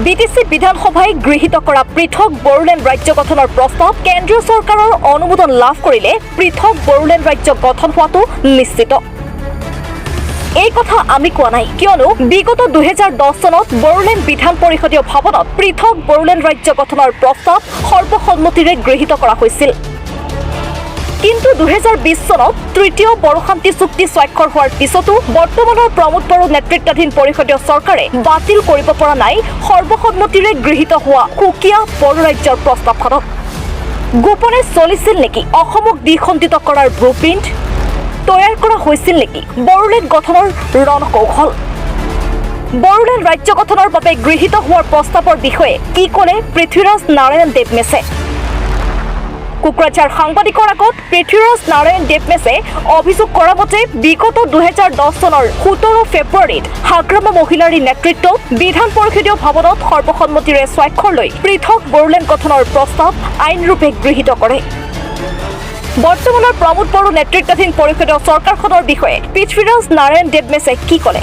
BTC বিধানসভায় গৃহীত কৰা পৃথক বড়োলেণ্ড ৰাজ্য গঠনৰ প্ৰস্তাৱ কেন্দ্ৰীয় চৰকাৰৰ অনুমোদন লাভ কৰিলে পৃথক বড়োলেণ্ড ৰাজ্য গঠন হোৱাটো নিশ্চিত। এই কথা আমি কোৱা নাই, কিয়নো বিগত 2010 চনত বড়োলেণ্ড বিধান পৰিষদীয় ভৱনত পৃথক বড়োলেণ্ড ৰাজ্য গঠনৰ প্ৰস্তাৱ সৰ্বসন্মতিৰে গৃহীত কৰা হৈছিল। কিন্তু 2020 চনত তৃতীয় বড়ো শান্তি চুক্তি স্বাক্ষৰ হোৱাৰ পিছতো বৰ্তমানৰ প্ৰমোদ বড়ো নেতৃত্বাধীন পৰিষদীয় চৰকাৰে বাতিল কৰিব পৰা নাই সৰ্বসন্মতিৰে গৃহীত হোৱা সুকীয়া বড়ো ৰাজ্যৰ প্ৰস্তাৱখনক। গোপনে চলিছিল নেকি অসমক দ্বিখণ্ডিত কৰাৰ ব্লুপ্ৰিণ্ট? তৈয়াৰ কৰা হৈছিল নেকি বড়োলেণ্ড গঠনৰ ৰণকৌশল? বড়োলেণ্ড ৰাজ্য গঠনৰ বাবে গৃহীত হোৱাৰ প্ৰস্তাৱৰ বিষয়ে কি ক'লে পৃথ্বীৰাজ নাৰায়ণ দেৱমেছে? কোকৰাঝাৰ সাংবাদিকৰ আগত পৃথ্বীৰাজ নাৰায়ণ দেৱমেছে অভিযোগ কৰা মতে বিগত 2010 চনৰ 17 ফেব্ৰুৱাৰীত হাগ্ৰামা মহিলাৰী নেতৃত্বত বিধান পৰিষদীয় ভৱনত সৰ্বসন্মতিৰে স্বাক্ষৰ লৈ পৃথক বড়োলেণ্ড গঠনৰ প্ৰস্তাৱ আইনৰূপে গৃহীত কৰে। বৰ্তমানৰ প্ৰমোদ বড়ো নেতৃত্বাধীন পৰিষদীয় চৰকাৰখনৰ বিষয়ে পৃথ্বীৰাজ নাৰায়ণ দেৱমেছে কি ক'লে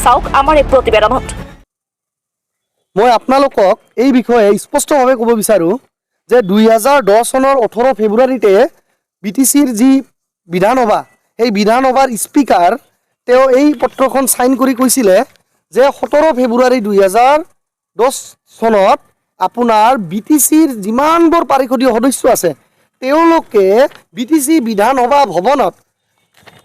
চাওক আমাৰ এই প্ৰতিবেদনত। মই আপোনালোকক এই বিষয়ে স্পষ্টভাৱে ক'ব বিচাৰোঁ যে 2010 চনৰ 18 ফেব্ৰুৱাৰীতে বিটিচিৰ যি বিধানসভা সেই বিধানসভাৰ স্পীকাৰ তেওঁ এই পত্ৰখন চাইন কৰি কৈছিলে যে 17 ফেব্ৰুৱাৰী 2010 চনত আপোনাৰ বিটিচিৰ যিমানবোৰ পাৰিষদীয় সদস্য আছে তেওঁলোকে বিটিচি বিধানসভা ভৱনত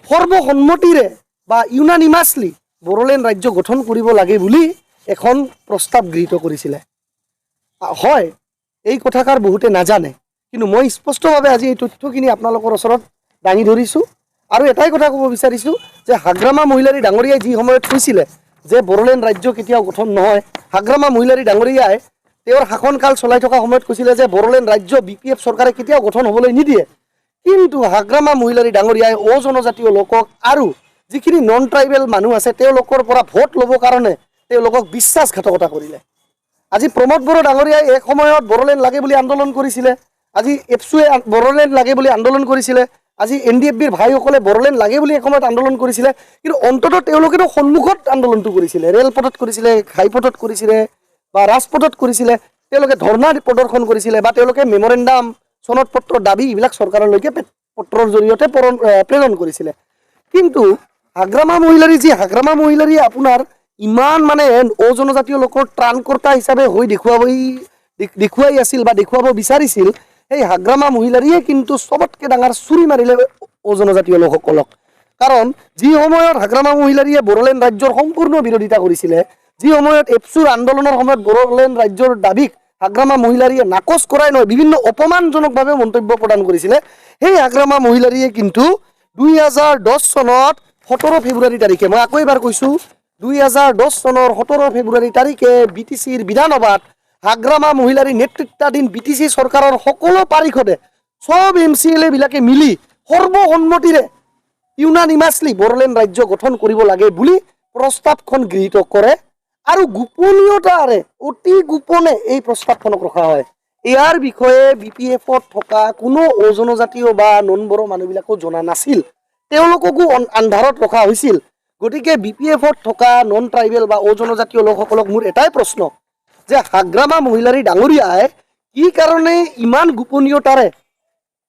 সৰ্বসন্মতিৰে বা ইউনানিমাছলি বড়োলেণ্ড ৰাজ্য গঠন কৰিব লাগে বুলি এখন প্ৰস্তাৱ গৃহীত কৰিছিলে। হয়, এই কথাষাৰ বহুতে নাজানে, কিন্তু মই স্পষ্টভাৱে আজি এই তথ্যখিনি আপোনালোকৰ ওচৰত দাঙি ধৰিছোঁ আৰু এটাই কথা ক'ব বিচাৰিছোঁ যে হাগ্ৰামা মহিলাৰী ডাঙৰীয়াই যি সময়ত কৈছিলে যে বড়োলেণ্ড ৰাজ্য কেতিয়াও গঠন নহয়, হাগ্ৰামা মহিলাৰী ডাঙৰীয়াই তেওঁৰ শাসনকাল চলাই থকা সময়ত কৈছিলে যে বড়োলেণ্ড ৰাজ্য BPF চৰকাৰে কেতিয়াও গঠন হ'বলৈ নিদিয়ে। কিন্তু হাগ্ৰামা মহিলাৰী ডাঙৰীয়াই অজনজাতীয় লোকক আৰু যিখিনি নন ট্ৰাইবেল মানুহ আছে তেওঁলোকৰ পৰা ভোট ল'বৰ কাৰণে তেওঁলোকক বিশ্বাসঘাতকতা কৰিলে। আজি প্ৰমোদ বড়ো ডাঙৰীয়াই এক সময়ত বড়োলেণ্ড লাগে বুলি আন্দোলন কৰিছিলে, আজি এপছুৱে বড়োলেণ্ড লাগে বুলি আন্দোলন কৰিছিলে, আজি NDFBৰ ভাইসকলে বড়োলেণ্ড লাগে বুলি এসময়ত আন্দোলন কৰিছিলে, কিন্তু অন্ততঃ তেওঁলোকেতো সন্মুখত আন্দোলনটো কৰিছিলে, ৰেলপথত কৰিছিলে, ঘাইপথত কৰিছিলে বা ৰাজপথত কৰিছিলে, তেওঁলোকে ধৰ্ণা প্ৰদৰ্শন কৰিছিলে বা তেওঁলোকে মেমৰেণ্ডাম চনদ পত্ৰ দাবী এইবিলাক চৰকাৰলৈকে পত্ৰৰ জৰিয়তে প্ৰেৰণ কৰিছিলে। কিন্তু হাগ্ৰামা মহিলাৰী আপোনাৰ ইমান মানে অজনজাতীয় লোকৰ ত্ৰাণকৰ্তা হিচাপে হৈ দেখুৱাই আছিল বা দেখুৱাব বিচাৰিছিল, সেই হাগ্ৰামা মহিলাৰীয়ে কিন্তু চবতকৈ ডাঙৰ চুৰি মাৰিলে অজনজাতীয় লোকসকলক। কাৰণ যি সময়ত হাগ্ৰামা মহিলাৰীয়ে বড়োলেণ্ড ৰাজ্যৰ সম্পূৰ্ণ বিৰোধিতা কৰিছিলে, যি সময়ত এপছুৰ আন্দোলনৰ সময়ত বড়োলেণ্ড ৰাজ্যৰ দাবীক হাগ্ৰামা মহিলাৰীয়ে নাকচ কৰাই নহয় বিভিন্ন অপমানজনকভাৱে মন্তব্য প্ৰদান কৰিছিলে, সেই হাগ্ৰামা মহিলাৰীয়ে কিন্তু 2010 চনত 17 ফেব্ৰুৱাৰী তাৰিখে, মই আকৌ এবাৰ কৈছোঁ 2010 চনৰ 17 ফেব্ৰুৱাৰী তাৰিখে বিটিচিৰ বিধানসভাত হাগ্ৰামা মহিলাৰী নেতৃত্বাধীন বিটিচি চৰকাৰৰ সকলো পাৰিষদে চব MCLA বিলাকে মিলি সৰ্বসন্মতিৰে ইউনানিমাছলি বড়োলেণ্ড ৰাজ্য গঠন কৰিব লাগে বুলি প্ৰস্তাৱখন গৃহীত কৰে আৰু গোপনীয়তাৰে অতি গোপনে এই প্ৰস্তাৱখনক ৰখা হয়। ইয়াৰ বিষয়ে BPFত থকা কোনো অজনজাতীয় বা নন বড়ো মানুহবিলাকো জনা নাছিল, তেওঁলোককো আন্ধাৰত ৰখা হৈছিল। গতিকে BPFত থকা নন ট্ৰাইবেল বা অজনজাতীয় লোকসকলক মোৰ এটাই প্ৰশ্ন যে হাগ্ৰামা মহিলাৰী ডাঙৰীয়াই কি কাৰণে ইমান গোপনীয়তাৰে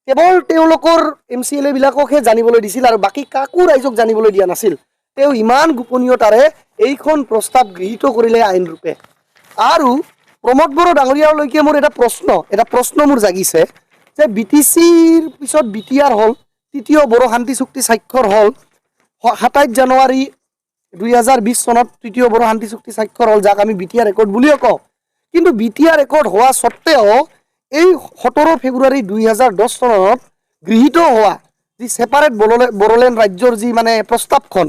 কেৱল তেওঁলোকৰ MCLA বিলাককহে জানিবলৈ দিছিল আৰু বাকী কাকো ৰাইজক জানিবলৈ দিয়া নাছিল? তেওঁ ইমান গোপনীয়তাৰে এইখন প্ৰস্তাৱ গৃহীত কৰিলে আইনৰূপে। আৰু প্ৰমোদ বড়ো ডাঙৰীয়ালৈকে মোৰ এটা প্ৰশ্ন মোৰ জাগিছে যে BTCৰ পিছত BTR হ'ল, তৃতীয় বড়ো শান্তি চুক্তি স্বাক্ষৰ হ'ল, 27 জানুৱাৰী 2020 চনত তৃতীয় বড়ো শান্তি চুক্তি স্বাক্ষৰ হ'ল, যাক আমি BTR একৰ্ড বুলিও কওঁ। কিন্তু BTR একৰ্ড হোৱা স্বত্তেও এই 17 ফেব্ৰুৱাৰী 2010 চনত গৃহীত হোৱা যি ছেপাৰেট বড়োলেণ্ড ৰাজ্যৰ যি মানে প্ৰস্তাৱখন,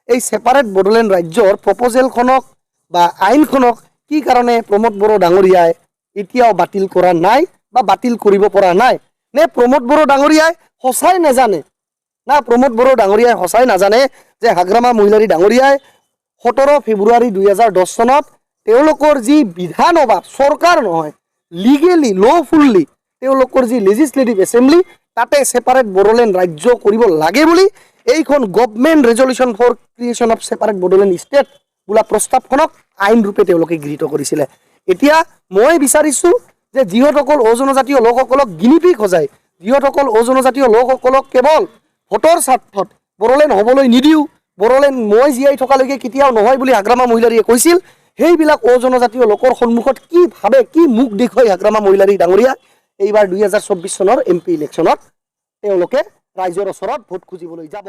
এই ছেপাৰেট বড়োলেণ্ড ৰাজ্যৰ প্ৰপ'জেলখনক বা আইনখনক কি কাৰণে প্ৰমোদ বড়ো ডাঙৰীয়াই এতিয়াও বাতিল কৰা নাই বা বাতিল কৰিব পৰা নাই? নে প্ৰমোদ বড়ো ডাঙৰীয়াই সঁচাই নাজানে? না প্ৰমোদ বড়ো ডাঙৰীয়াই সঁচাই নাজানে যে হাগ্ৰামা মহিলাৰী ডাঙৰীয়াই 17 ফেব্ৰুৱাৰী 2010 চনত তেওঁলোকৰ যি বিধানসভা চৰকাৰ নহয়, লিগেলি লফুল্লি তেওঁলোকৰ যি লেজিছলেটিভ এছেম্বলি তাতে ছেপাৰেট বড়োলেণ্ড ৰাজ্য কৰিব লাগে বুলি এইখন government resolution for creation of separate Bodoland state বোলা প্ৰস্তাৱখনক আইন ৰূপে তেওঁলোকে গৃহীত কৰিছিলে। এতিয়া মই বিচাৰিছোঁ যে যিসকল অজনজাতীয় লোকসকলক গিনিপিগ সজায়, যিসকল অজনজাতীয় লোকসকলক কেৱল ভোটৰ স্বাৰ্থত বড়োলেণ্ড হ'বলৈ নিদিওঁ, বড়োলেণ্ড মই জীয়াই থকালৈকে কেতিয়াও নহয় বুলি হাগ্ৰামা মহিলাৰীয়ে কৈছিল, সেইবিলাক অজনজাতীয় লোকৰ সন্মুখত কি ভাবে, কি মুখ দেখুৱাই হাগ্ৰামা মহিলাৰী ডাঙৰীয়া এইবাৰ 2024 চনৰ MP ইলেকশ্যনত তেওঁলোকে ৰাইজৰ ওচৰত ভোট খুজিবলৈ যাব।